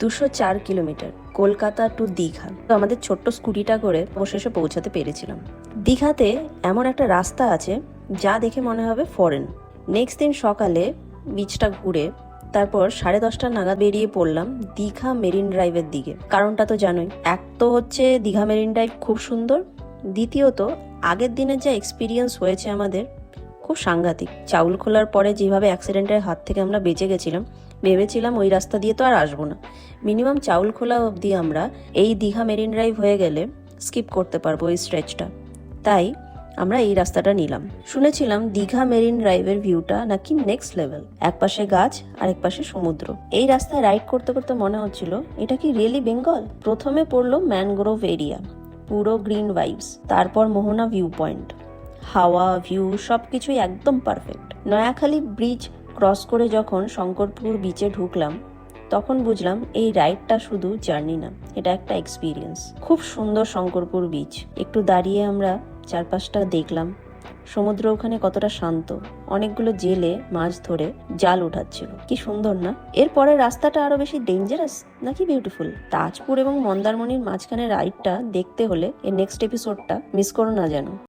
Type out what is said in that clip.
204 kilometre Kolkata two Digha. তো আমাদের ছোট্ট স্কুটিটা করে অবশেষে পৌঁছাতে পেরেছিলাম। দীঘাতে এমন একটা রাস্তা আছে যা দেখে মনে হবে ফরেন। নেক্সট দিন সকালে বিচটা ঘুরে তারপর 10:30 নাগাদ বেরিয়ে পড়লাম দীঘা মেরিন ড্রাইভের দিকে। কারণটা তো জানোই, এক তো হচ্ছে দীঘা মেরিন ড্রাইভ খুব সুন্দর, দ্বিতীয়ত আগের দিনের যা এক্সপিরিয়েন্স হয়েছে আমাদের খুব সাংঘাতিক। চাউল খোলার পরে যেভাবে অ্যাক্সিডেন্টের হাত থেকে আমরা বেঁচে গেছিলাম, ভেবেছিলাম ওই রাস্তা দিয়ে তো আর আসবো না, মিনিমাম চাউল খোলা অবধি আমরা এই দীঘা মেরিন ড্রাইভ হয়ে গেলে স্কিপ করতে পারবো এই স্ট্রেচটা। তাই আমরা এই রাস্তাটা নিলাম। শুনেছিলাম দীঘা মেরিন ড্রাইভের ভিউটা নাকি নেক্সট লেভেল, এক পাশে গাছ আর এক পাশে সমুদ্র। এই রাস্তায় রাইড করতে করতে মনে হচ্ছিল এটা কি রিয়েলি বেঙ্গল। প্রথমে পড়লো ম্যানগ্রোভ এরিয়া, পুরো গ্রিন ভাইবস, তারপর মোহনা ভিউ পয়েন্ট, হাওয়া ভিউ সবকিছুই একদম পারফেক্ট। নয়াখালী ব্রিজ ক্রস করে যখন শঙ্করপুর বিচে ঢুকলাম তখন বুঝলাম এই রাইডটা শুধু জার্নি না, এটা একটা এক্সপিরিয়েন্স। খুব সুন্দর শঙ্করপুর বিচ, একটু দাঁড়িয়ে আমরা চারপাশটা দেখলাম। সমুদ্র ওখানে কতটা শান্ত, অনেকগুলো জেলে মাছ ধরে জাল উঠাচ্ছিল, কি সুন্দর না। এরপরে রাস্তাটা আরো বেশি ডেঞ্জারাস নাকি বিউটিফুল, তাজপুর এবং মন্দারমণির মাঝখানে রাইডটা দেখতে হলে এর নেক্সট এপিসোডটা মিস করো না যেন।